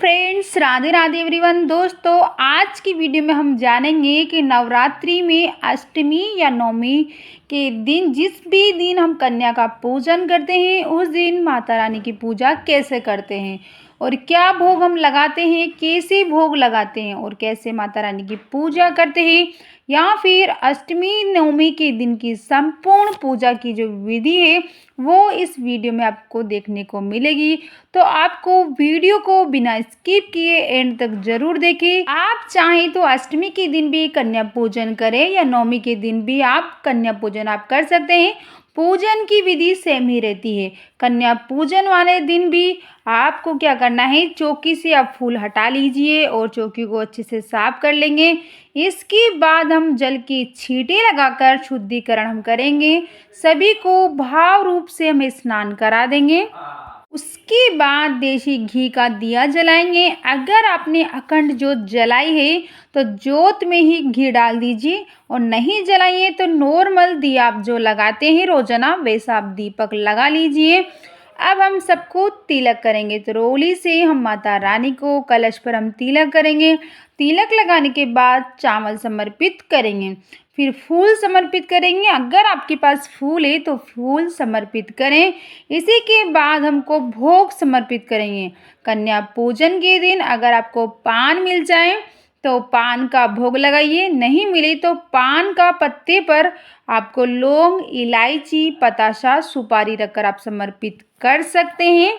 Friends, Radhe Radhe everyone. दोस्तों, आज की वीडियो में हम जानेंगे कि नवरात्रि में अष्टमी या नवमी के दिन जिस भी दिन हम कन्या का पूजन करते हैं उस दिन माता रानी की पूजा कैसे करते हैं और क्या भोग हम लगाते हैं, कैसे भोग लगाते हैं और कैसे माता रानी की पूजा करते हैं, या फिर अष्टमी नवमी के दिन की संपूर्ण पूजा की जो विधि है वो इस वीडियो में आपको देखने को मिलेगी। तो आपको वीडियो को बिना स्किप किए एंड तक जरूर देखें। आप चाहें तो अष्टमी के दिन भी कन्या पूजन करें या नवमी के दिन भी आप कन्या पूजन आप कर सकते हैं। पूजन की विधि सेम ही रहती है। कन्या पूजन वाले दिन भी आपको क्या करना है, चौकी से आप फूल हटा लीजिए और चौकी को अच्छे से साफ कर लेंगे। इसके बाद हम जल की छींटे लगाकर शुद्धिकरण हम करेंगे। सभी को भाव रूप से हमें स्नान करा देंगे। उसके बाद देसी घी का दिया जलाएंगे। अगर आपने अखंड जोत जलाई है तो जोत में ही घी डाल दीजिए, और नहीं जलाइए तो नॉर्मल दिया आप जो लगाते हैं रोजाना वैसा आप दीपक लगा लीजिए। अब हम सबको तिलक करेंगे। तो रोली से हम माता रानी को कलश पर हम तिलक करेंगे। तिलक लगाने के बाद चावल समर्पित करेंगे, फिर फूल समर्पित करेंगे। अगर आपके पास फूल है तो फूल समर्पित करें। इसी के बाद हमको भोग समर्पित करेंगे। कन्या पूजन के दिन अगर आपको पान मिल जाए तो पान का भोग लगाइए, नहीं मिले तो पान का पत्ते पर आपको लौंग, इलायची, पतासा, सुपारी रखकर आप समर्पित कर सकते हैं।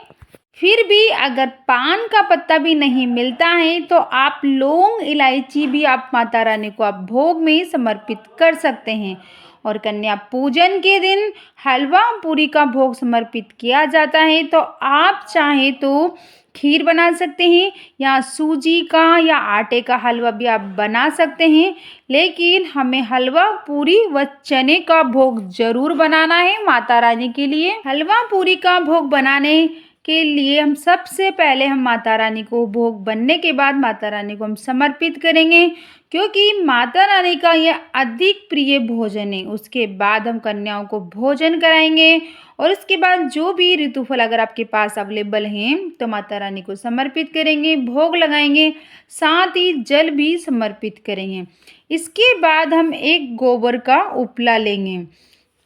फिर भी अगर पान का पत्ता भी नहीं मिलता है तो आप लौंग, इलायची भी आप माता रानी को आप भोग में समर्पित कर सकते हैं। और कन्या पूजन के दिन हलवा पूरी का भोग समर्पित किया जाता है। तो आप चाहें तो खीर बना सकते हैं या सूजी का या आटे का हलवा भी आप बना सकते हैं, लेकिन हमें हलवा पूरी व चने का भोग जरूर बनाना है माता रानी के लिए। हलवा पूरी का भोग बनाने के लिए हम सबसे पहले हम माता रानी को भोग बनने के बाद माता रानी को हम समर्पित करेंगे, क्योंकि माता रानी का यह अधिक प्रिय भोजन है। उसके बाद हम कन्याओं को भोजन कराएंगे और उसके बाद जो भी ऋतुफल अगर आपके पास अवेलेबल हैं तो माता रानी को समर्पित करेंगे, भोग लगाएंगे, साथ ही जल भी समर्पित करेंगे। इसके बाद हम एक गोबर का उपला लेंगे,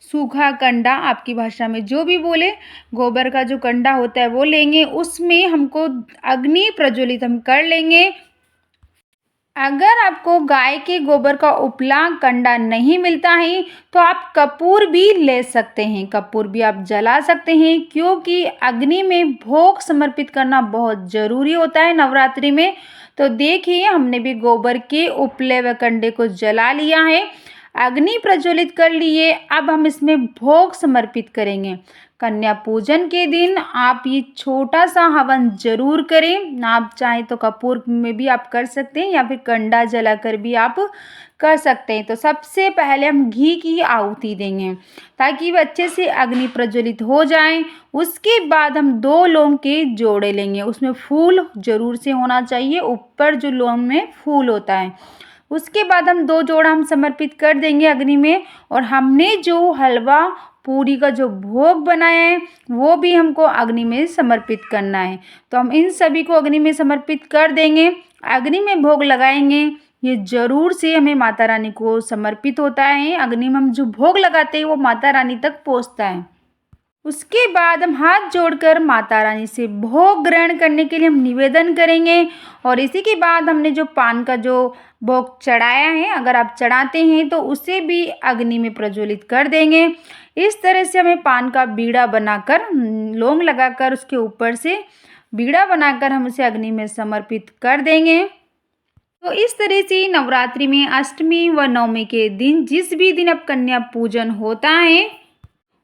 सूखा कंडा आपकी भाषा में जो भी बोले, गोबर का जो कंडा होता है वो लेंगे। उसमें हमको अग्नि प्रज्वलित हम कर लेंगे। अगर आपको गाय के गोबर का उपला कंडा नहीं मिलता है तो आप कपूर भी ले सकते हैं, कपूर भी आप जला सकते हैं, क्योंकि अग्नि में भोग समर्पित करना बहुत ज़रूरी होता है नवरात्रि में। तो देखिए, हमने भी गोबर के उपले व कंडे को जला लिया है, अग्नि प्रज्वलित कर लिए। अब हम इसमें भोग समर्पित करेंगे। कन्या पूजन के दिन आप ये छोटा सा हवन जरूर करें। आप चाहें तो कपूर में भी आप कर सकते हैं या फिर कंडा जलाकर भी आप कर सकते हैं। तो सबसे पहले हम घी की आहुति देंगे ताकि वह अच्छे से अग्नि प्रज्वलित हो जाए। उसके बाद हम 2 लौंग के जोड़े लेंगे, उसमें फूल जरूर से होना चाहिए, ऊपर जो लौंग में फूल होता है। उसके बाद हम 2 जोड़ा हम समर्पित कर देंगे अग्नि में, और हमने जो हलवा पूरी का जो भोग बनाया है वो भी हमको अग्नि में समर्पित करना है। तो हम इन सभी को अग्नि में समर्पित कर देंगे, अग्नि में भोग लगाएंगे। ये जरूर से हमें माता रानी को समर्पित होता है। अग्नि में हम जो भोग लगाते हैं वो माता रानी तक पहुँचता है। उसके बाद हम हाथ जोड़कर माता रानी से भोग ग्रहण करने के लिए हम निवेदन करेंगे। और इसी के बाद हमने जो पान का जो भोग चढ़ाया है, अगर आप चढ़ाते हैं तो उसे भी अग्नि में प्रज्वलित कर देंगे। इस तरह से हमें पान का बीड़ा बनाकर लौंग लगाकर उसके ऊपर से बीड़ा बनाकर हम उसे अग्नि में समर्पित कर देंगे। तो इस तरह से नवरात्रि में अष्टमी व नवमी के दिन जिस भी दिन अब कन्या पूजन होता है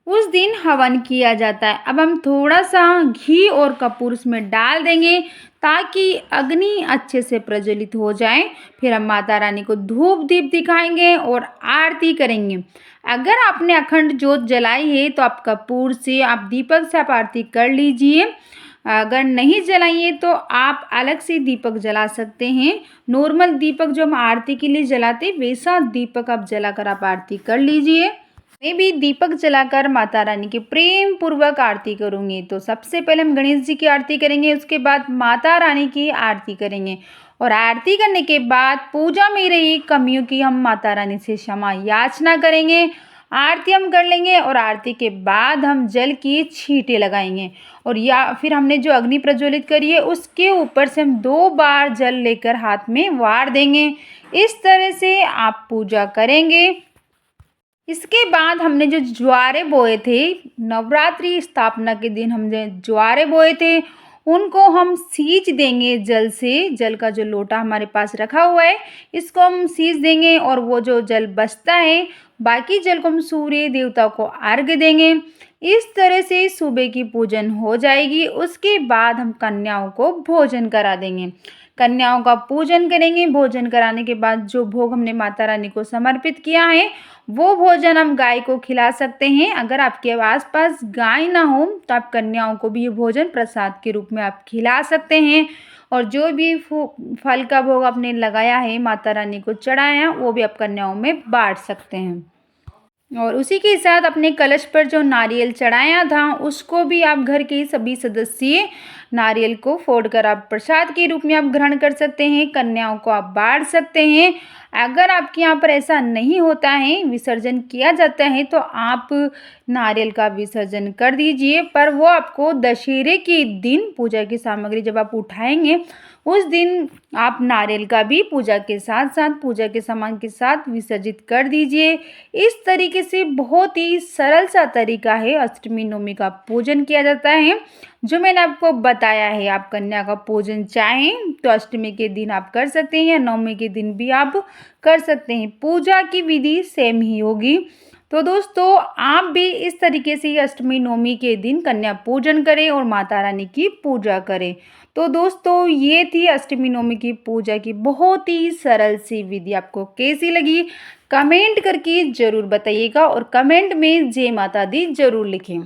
उस दिन हवन किया जाता है। अब हम थोड़ा सा घी और कपूर उसमें डाल देंगे ताकि अग्नि अच्छे से प्रज्वलित हो जाए। फिर हम माता रानी को धूप दीप दिखाएंगे और आरती करेंगे। अगर आपने अखंड जोत जलाई है तो आप कपूर से, आप दीपक से आप आरती कर लीजिए। अगर नहीं जलाइए तो आप अलग से दीपक जला सकते हैं। नॉर्मल दीपक जो हम आरती के लिए जलाते वैसा दीपक आप जलाकर आप आरती कर लीजिए। मैं भी दीपक जलाकर माता रानी की प्रेम पूर्वक आरती करूँगी। तो सबसे पहले हम गणेश जी की आरती करेंगे, उसके बाद माता रानी की आरती करेंगे और आरती करने के बाद पूजा में रही कमियों की हम माता रानी से क्षमा याचना करेंगे। आरती हम कर लेंगे और आरती के बाद हम जल की छींटे लगाएंगे और या फिर हमने जो अग्नि प्रज्वलित करी है उसके ऊपर से हम 2 बार जल लेकर हाथ में वार देंगे। इस तरह से आप पूजा करेंगे। इसके बाद हमने जो ज्वारे बोए थे, नवरात्रि स्थापना के दिन हमने ज्वारे बोए थे, उनको हम सींच देंगे जल से। जल का जो लोटा हमारे पास रखा हुआ है, इसको हम सींच देंगे और वो जो जल बचता है, बाकी जल को हम सूर्य देवता को अर्घ्य देंगे। इस तरह से सुबह की पूजन हो जाएगी। उसके बाद हम कन्याओं को भोजन करा देंगे। कन्याओं का पूजन करेंगे। भोजन कराने के बाद जो भोग हमने माता रानी को समर्पित किया है, वो भोजन हम गाय को खिला सकते हैं। अगर आपके आस-पास गाय ना हो तो आप कन्याओं को भी ये भोजन प्रसाद के रूप में आप खिला सकते हैं और जो भी फल का भोग आपने लगाया है, माता रानी को चढ़ाया, वो भी आप कन्याओं में बाँट सकते हैं। और उसी के साथ अपने कलश पर जो नारियल चढ़ाया था, उसको भी आप घर के सभी सदस्य नारियल को फोड़कर आप प्रसाद के रूप में आप ग्रहण कर सकते हैं। कन्याओं को आप बाँट सकते हैं। अगर आपके यहाँ पर ऐसा नहीं होता है, विसर्जन किया जाता है, तो आप नारियल का विसर्जन कर दीजिए, पर वो आपको दशहरे के दिन पूजा की सामग्री जब आप उठाएंगे, उस दिन आप नारियल का भी पूजा के साथ साथ पूजा के सामान के साथ विसर्जित कर दीजिए। इस तरीके से बहुत ही सरल सा तरीका है अष्टमी नवमी का पूजन किया जाता है, जो मैंने आपको बताया है। आप कन्या का पूजन चाहें तो अष्टमी के दिन आप कर सकते हैं या नवमी के दिन भी आप कर सकते हैं। पूजा की विधि सेम ही होगी। तो दोस्तों, आप भी इस तरीके से अष्टमी नवमी के दिन कन्या पूजन करें और माता रानी की पूजा करें। तो दोस्तों, ये थी अष्टमी नवमी की पूजा की बहुत ही सरल सी विधि। आपको कैसी लगी कमेंट करके ज़रूर बताइएगा और कमेंट में जय माता दी ज़रूर लिखें।